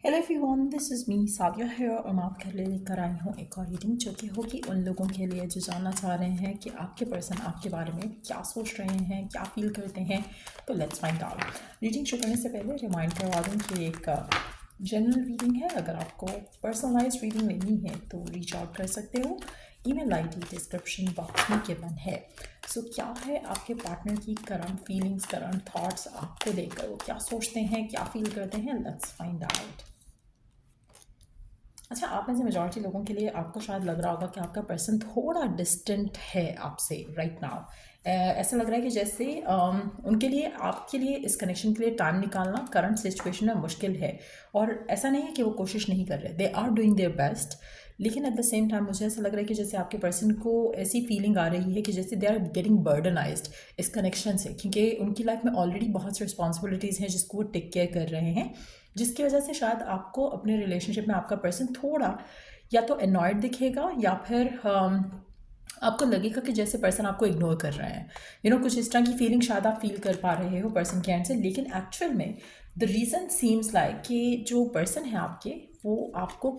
Hello everyone, this is me Savia है और मैं आपके लिए लेकर आई हूँ एक और रीडिंग जो कि होगी उन लोगों के लिए जो जानना चाह रहे हैं कि आपके पर्सन आपके बारे में क्या सोच रहे हैं, क्या फील करते हैं। तो लेट्स फाइंड आउट। रीडिंग शुरू करने से पहले रिमाइंड करवा दूँ कि एक जनरल रीडिंग है। अगर आपको पर्सनलाइज रीडिंग लेनी है तो रीच आउट कर सकते हो। ईमेल आईडी डिस्क्रिप्शन बॉक्स में गिवन है। सो क्या है आपके पार्टनर की करंट फीलिंग्स, करंट थॉट्स आपको लेकर, वो क्या सोचते हैं, क्या फील करते हैं। Let's find out. अच्छा, आप में से मेजॉरिटी लोगों के लिए आपको शायद लग रहा होगा कि आपका पर्सन थोड़ा डिस्टेंट है आपसे राइट नाउ। ऐसा लग रहा है कि जैसे उनके लिए आपके लिए इस कनेक्शन के लिए टाइम निकालना करंट सिचुएशन में मुश्किल है। और ऐसा नहीं है कि वो कोशिश नहीं कर रहे, they are doing their best. लेकिन एट द सेम टाइम मुझे ऐसा लग रहा है कि जैसे आपके पर्सन को ऐसी फीलिंग आ रही है कि जैसे दे आर गेटिंग बर्डनाइज्ड इस कनेक्शन से, क्योंकि उनकी लाइफ में ऑलरेडी बहुत सी रिस्पॉन्सिबिलिटीज़ हैं जिसको वो टेक केयर कर रहे हैं, जिसकी वजह से शायद आपको अपने रिलेशनशिप में आपका पर्सन थोड़ा या तो अनॉयड दिखेगा या फिर आपको लगेगा कि जैसे पर्सन आपको इग्नोर कर रहे हैं। कुछ इस तरह की फीलिंग शायद आप फील कर पा रहे हो पर्सन के एंड से। लेकिन एक्चुअल में द रीज़न सीम्स लाइक कि जो पर्सन है आपके, वो आपको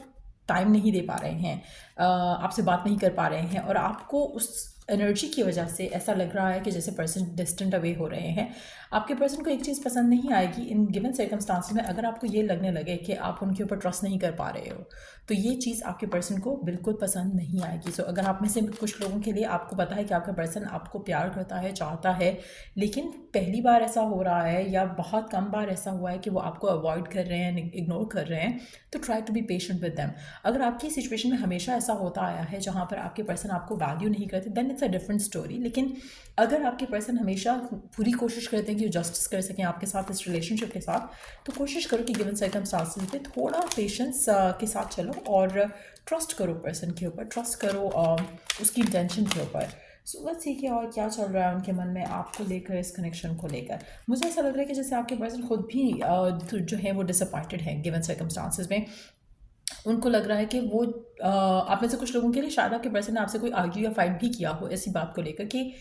टाइम नहीं दे पा रहे हैं, आपसे बात नहीं कर पा रहे हैं, और आपको उस एनर्जी की वजह से ऐसा लग रहा है कि जैसे पर्सन डिस्टेंट अवे हो रहे हैं। आपके पर्सन को एक चीज़ पसंद नहीं आएगी इन गिवन सर्कमस्टांसेस में, अगर आपको ये लगने लगे कि आप उनके ऊपर ट्रस्ट नहीं कर पा रहे हो, तो ये चीज़ आपके पर्सन को बिल्कुल पसंद नहीं आएगी। सो अगर आप में से कुछ लोगों के लिए आपको पता है कि आपका पर्सन आपको प्यार करता है, चाहता है, लेकिन पहली बार ऐसा हो रहा है या बहुत कम बार ऐसा हुआ है कि वो आपको अवॉइड कर रहे हैं, इग्नोर कर रहे हैं, तो try to be patient with them. अगर आपकी सिचुएशन में हमेशा ऐसा होता आया है जहाँ पर आपके पर्सन आपको वैल्यू नहीं करते, then it's a different story. लेकिन अगर आपके पर्सन हमेशा पूरी कोशिश करते हैं कि जस्टिस कर सकें आपके साथ इस रिलेशनशिप के साथ, तो कोशिश करो कि गिवन सर्कमस्टांसेस पे थोड़ा पेशेंस के साथ चलो और ट्रस्ट करो पर्सन के ऊपर, ट्रस्ट करो उसकी इंटेंशन के ऊपर। सो लेट्स सी कि और क्या चल रहा है उनके मन में आपको लेकर, इस कनेक्शन को लेकर। मुझे ऐसा लग रहा है कि जैसे आपके पर्सन खुद भी जो है वो डिसअपॉइंटेड है गिवन सर्कमस्टांसेस में। उनको लग रहा है कि वो आप में से कुछ लोगों के लिए शायद आपके पर्सन ने आपसे कोई आर्ग्यू या फाइट भी किया हो ऐसी बात को लेकर कि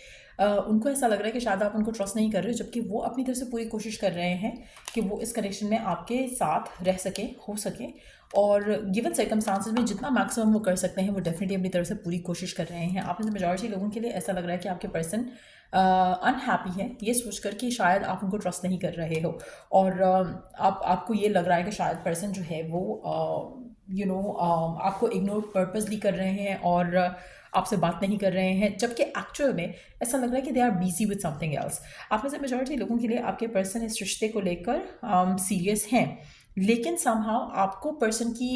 उनको ऐसा लग रहा है कि शायद आप उनको ट्रस्ट नहीं कर रहे हो, जबकि वो अपनी तरफ से पूरी कोशिश कर रहे हैं कि वो इस कनेक्शन में आपके साथ रह सके, हो सके। और गिवन सर्कमस्टांसेस में जितना मैक्सिमम वो कर सकते हैं वो डेफिनेटली अपनी तरफ से पूरी कोशिश कर रहे हैं। आप में से मेजॉरिटी लोगों के लिए ऐसा लग रहा है कि आपके पर्सन अनहैप्पी है ये सोचकर कि शायद आप उनको ट्रस्ट नहीं कर रहे हो, और आपको ये लग रहा है कि शायद पर्सन जो है वो आपको इग्नोर पर्पसली कर रहे हैं और आपसे बात नहीं कर रहे हैं, जबकि एक्चुअल में ऐसा लग रहा है कि they are busy with something else. आप में से मेजॉरिटी लोगों के लिए आपके पर्सन इस रिश्ते को लेकर सीरियस हैं, लेकिन समहाउ आपको पर्सन की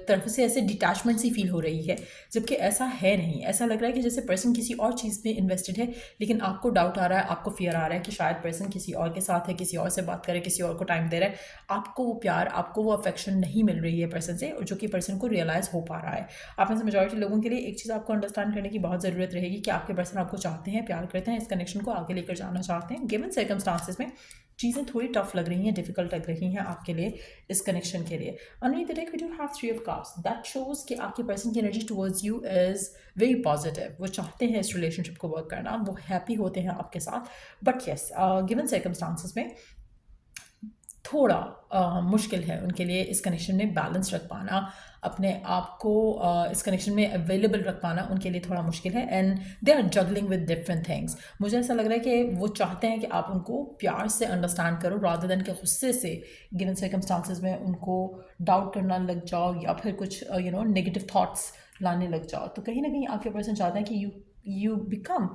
तरफ से ऐसे डिटैचमेंट सी फील हो रही है, जबकि ऐसा है नहीं। ऐसा लग रहा है कि जैसे पर्सन किसी और चीज़ में इन्वेस्टेड है, लेकिन आपको डाउट आ रहा है, आपको फियर आ रहा है कि शायद पर्सन किसी और के साथ है, किसी और से बात करे, किसी और को टाइम दे रहा है। आपको वो प्यार, आपको वो अफेक्शन नहीं मिल रही है पर्सन से, जो कि पर्सन को रियलाइज़ हो पा रहा है। आप में से मेजॉरिटी लोगों के लिए एक चीज़ आपको अंडरस्टैंड करने की बहुत ज़रूरत रहेगी कि आपके पर्सन आपको चाहते हैं, प्यार करते हैं, इस कनेक्शन को आगे लेकर जाना चाहते हैं। गिवन सर्कमस्टांसेस में चीज़ें थोड़ी टफ लग रही हैं, डिफिकल्ट लग रही हैं आपके लिए इस कनेक्शन के लिए। Underneath the deck we do have three of cups, that shows कि आपके पर्सन की energy towards you is very positive. वो चाहते हैं इस रिलेशनशिप को वर्क करना, वो हैप्पी होते हैं आपके साथ। बट येस, गिवन सर्कमस्टांसेस में थोड़ा मुश्किल है उनके लिए इस कनेक्शन में बैलेंस रख पाना, अपने आप को इस कनेक्शन में अवेलेबल रख पाना उनके लिए थोड़ा मुश्किल है, and they are juggling with different things. मुझे ऐसा लग रहा है कि वो चाहते हैं कि आप उनको प्यार से अंडरस्टैंड करो रादर देन के गुस्से से गिवन सर्कमस्टांसेस में उनको डाउट करना लग जाओ या फिर कुछ नेगेटिव थॉट्स लाने लग जाओ। तो कहीं ना कहीं आपके पर्सन चाहते हैं कि you become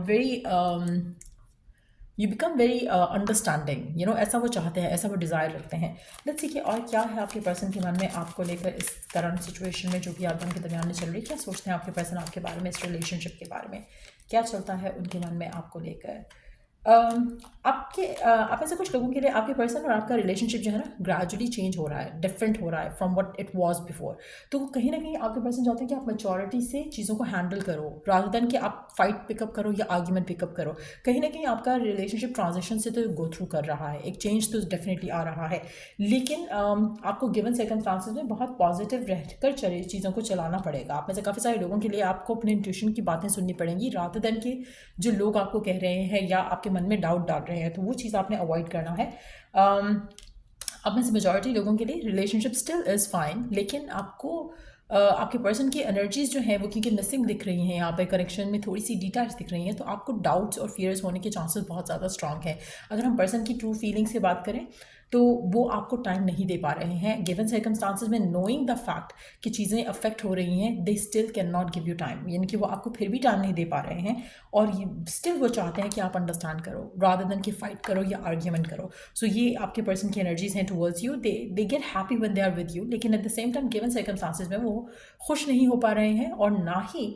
very you become very understanding, ऐसा वो चाहते हैं, ऐसा वो डिज़ायर रखते हैं। लेट्स सी कि और क्या है आपके पर्सन के मन में आपको लेकर इस करंट सिचुएशन में जो भी आप उनके दरमियान में चल रही है। क्या सोचते हैं आपके पर्सन आपके बारे में, इस रिलेशनशिप के बारे में क्या चलता है उनके मन में आपको लेकर। आप ऐसे कुछ लोगों के लिए आपके पर्सन और आपका रिलेशनशिप जो है ना ग्रेजुअली चेंज हो रहा है, डिफरेंट हो रहा है from what it was before. तो कहीं ना कहीं आपके पर्सन चाहते हैं कि आप मैच्योरिटी से चीज़ों को हैंडल करो रादर देन कि आप फाइट पिकअप करो या आर्ग्यूमेंट पिकअप करो। कहीं ना कहीं आपका रिलेशनशिप ट्रांजिशन से तो गो थ्रू कर रहा है, एक चेंज तो डेफिनेटली आ रहा है, लेकिन आपको गिवन सर्कमस्टांसेस में बहुत पॉजिटिव रहकर चले चीज़ों को चलाना पड़ेगा। आप में से काफ़ी सारे लोगों के लिए आपको अपने इंट्यूशन की बातें सुननी पड़ेंगी रादर देन कि जो लोग आपको कह रहे हैं या आपके मन में डाउट डाल रहे हैं, तो वो चीज़ आपने अवॉइड करना है। अब में से मेजॉरिटी लोगों के लिए रिलेशनशिप स्टिल इज़ फाइन, लेकिन आपको आपके पर्सन की एनर्जीज जो हैं वो क्योंकि मिसिंग दिख रही हैं, यहाँ पे कनेक्शन में थोड़ी सी डिटैच दिख रही हैं, तो आपको डाउट्स और फियर्स होने के चांसेस बहुत ज़्यादा स्ट्रांग हैं। अगर हम पर्सन की ट्रू फीलिंग से बात करें तो वो आपको टाइम नहीं दे पा रहे हैं गिवन सर्कमस्टांसिस में, नोइंग द फैक्ट कि चीज़ें अफेक्ट हो रही हैं, they still can not give you time, यानी कि वो आपको फिर भी टाइम नहीं दे पा रहे हैं और ये स्टिल वो चाहते हैं कि आप अंडरस्टैंड करो रादर देन कि फाइट करो या आर्ग्यूमेंट करो। सो ये आपके पर्सन की एनर्जीज हैं towards you, they get happy when they are with you, लेकिन at the same time given circumstances में वो खुश नहीं हो पा रहे हैं और ना ही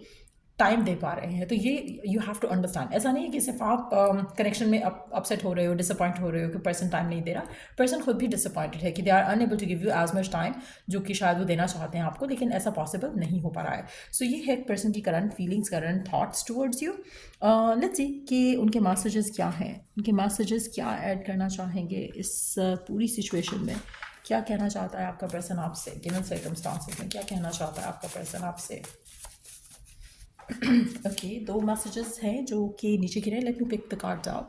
टाइम दे पा रहे हैं। तो ये यू हैव टू अंडरस्टैंड, ऐसा नहीं है कि सिर्फ आप कनेक्शन में अपसेट हो रहे हो, डिसअपॉइंट हो रहे हो कि पर्सन टाइम नहीं दे रहा, पर्सन खुद भी डिसअपॉइंटेड है कि they are unable to give you as much time जो कि शायद वो देना चाहते हैं आपको, लेकिन ऐसा पॉसिबल नहीं हो पा रहा है। सो ये है पर्सन की current feelings, current thoughts towards you. Let's see कि उनके मैसेजेस क्या हैं, उनके मैसेजेस क्या ऐड करना चाहेंगे इस पूरी सिचुएशन में, क्या कहना चाहता है आपका पर्सन आपसे गिवन सर्कमस्टांसेस में, क्या कहना चाहता है आपका पर्सन आपसे। ओके, दो मैसेजेस हैं जो कि नीचे गिरे, let me pick the cards out.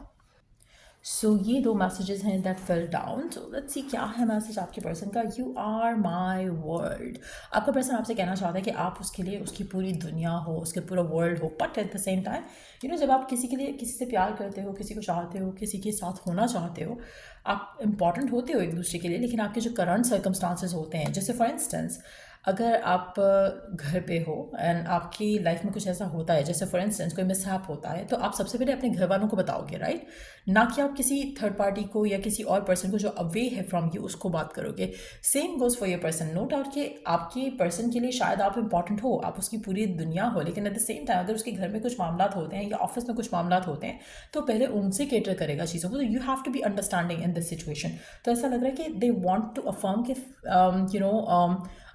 So ये दो मैसेजेस हैं that fell down. So let's see क्या है मैसेज आपके पर्सन का। You are my world. आपका पर्सन आपसे कहना चाहता है कि आप उसके लिए उसकी पूरी दुनिया हो, उसके पूरा वर्ल्ड हो, but at the same time जब आप किसी के लिए, किसी से प्यार करते हो, किसी को चाहते हो, किसी के साथ होना चाहते हो, आप इंपॉर्टेंट होते हो एक दूसरे के लिए, लेकिन आपके जो करंट सर्कमस्टांसेस होते हैं, जैसे फॉर इंस्टेंस अगर आप घर पे हो एंड आपकी लाइफ में कुछ ऐसा होता है, जैसे फॉर इंस्टेंस कोई मिसहैप होता है, तो आप सबसे पहले अपने घर वालों को बताओगे, राइट, ना कि आप किसी थर्ड पार्टी को या किसी और पर्सन को जो अवे है फ्रॉम यू उसको बात करोगे। Same goes for your person. No doubt कि आपके पर्सन के लिए शायद आप इंपॉर्टेंट हो, आप उसकी पूरी दुनिया हो, लेकिन एट द सेम टाइम अगर उसके घर में कुछ मामला होते हैं या ऑफिस में कुछ मामला होते हैं तो पहले उनसे केटर करेगा चीज़ों को। तो you have to be understanding in this situation. तो ऐसा लग रहा है कि दे वॉन्ट टू अफर्म कि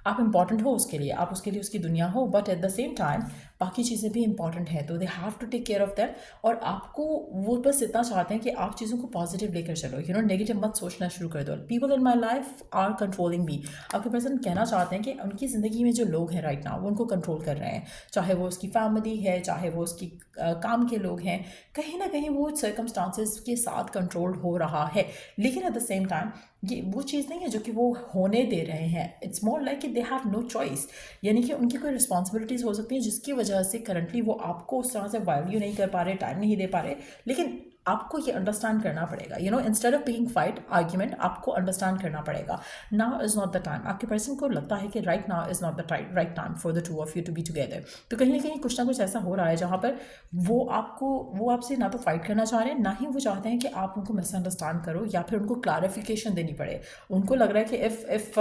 आप इंपॉर्टेंट हो उसके लिए, आप उसके लिए उसकी दुनिया हो, but at the same time बाकी चीज़ें भी इंपॉर्टेंट हैं, तो they have to take care of that. और आपको वो बस इतना चाहते हैं कि आप चीज़ों को पॉजिटिव लेकर चलो, नेगेटिव मत सोचना शुरू कर दो। People in my life are controlling me. आपके पर्सन कहना चाहते हैं कि उनकी ज़िंदगी में जो लोग हैं राइट नाउ वो उनको कंट्रोल कर रहे हैं, चाहे वो उसकी फैमिली है, चाहे वो उसकी काम के लोग हैं, कहीं ना कहीं वो सर्कमस्टांसेस के साथ कंट्रोल हो रहा है, लेकिन एट द सेम टाइम ये वो चीज़ नहीं है जो कि वो होने दे रहे हैं। इट्स मोर लाइक कि दे हैव नो चॉइस, यानी कि उनकी कोई रिस्पॉन्सिबिलिटीज़ हो सकती हैं जिसकी वजह से करंटली वो आपको उस तरह से वैल्यू नहीं कर पा रहे, टाइम नहीं दे पा रहे, लेकिन आपको ये अंडरस्टैंड करना पड़ेगा। Instead of being fight argument, आपको अंडरस्टैंड करना पड़ेगा। Now is not the time. आपके पर्सन को लगता है कि right now is not the right time for the two of you to be together. तो कहीं ना कहीं कुछ ना कुछ ऐसा हो रहा है जहाँ पर वो आपसे ना तो फाइट करना चाह रहे हैं, ना ही वो चाहते हैं कि आप उनको मिसअंडरस्टैंड करो या फिर उनको क्लैरिफिकेशन देनी पड़े। उनको लग रहा है कि इफ़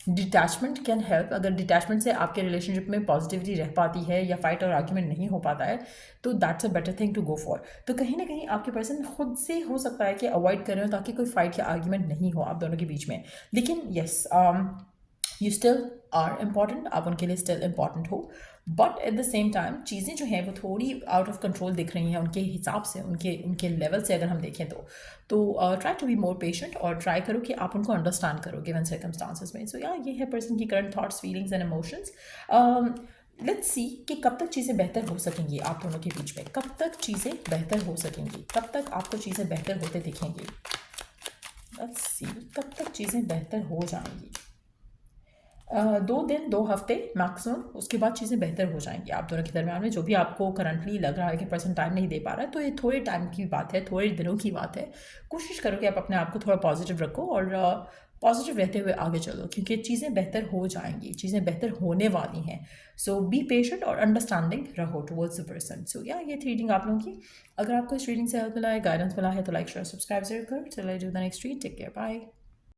डिटैचमेंट कैन हेल्प, अगर डिटैचमेंट से आपके रिलेशनशिप में पॉजिटिविटी रह पाती है या फाइट और आर्ग्यूमेंट नहीं हो पाता है, तो that's a better thing to go for. तो कहीं ना कहीं आपके पर्सन खुद से हो सकता है कि अवॉइड कर रहे हो ताकि कोई फाइट या आर्ग्यूमेंट नहीं हो आप दोनों के बीच में, लेकिन yes you still are important, आप उनके लिए स्टिल इम्पॉर्टेंट हो, but at the same time चीज़ें जो हैं वो थोड़ी आउट ऑफ कंट्रोल दिख रही हैं उनके हिसाब से, उनके लेवल से अगर हम देखें तो try to be more patient और ट्राई करो कि आप उनको अंडरस्टैंड करो गिवन सर्कमस्टांसेस में। सो ये है पर्सन की current thoughts, feelings and emotions. Let's see कि कब तक चीज़ें बेहतर हो सकेंगी आप दोनों के बीच में, कब तक चीज़ें बेहतर हो सकेंगी, कब तक आपको चीज़ें बेहतर होते दिखेंगी। लेट्स सी कब तक चीज़ें बेहतर हो जाएंगी। 2 दिन 2 हफ्ते मैक्सिमम, उसके बाद चीज़ें बेहतर हो जाएंगी आप दोनों के दरमियान में। जो भी आपको करंटली लग रहा है कि पर्सन टाइम नहीं दे पा रहा है, तो ये थोड़े टाइम की बात है, थोड़े दिनों की बात है। कोशिश करो कि आप अपने आप को थोड़ा पॉजिटिव रखो और पॉजिटिव रहते हुए आगे चलो, क्योंकि चीज़ें बेहतर हो जाएंगी, चीज़ें बेहतर होने वाली हैं। सो बी पेशेंट और अंडरस्टैंडिंग रहो टुवर्ड्स द पर्सन। सो ये थी रीडिंग आप लोगों की। अगर आपको इस रीडिंग से हेल्प मिला है, गाइडेंस मिला है, तो लाइक शेयर सब्सक्राइब जरूर करो। चलो I do the next read. Take care, bye.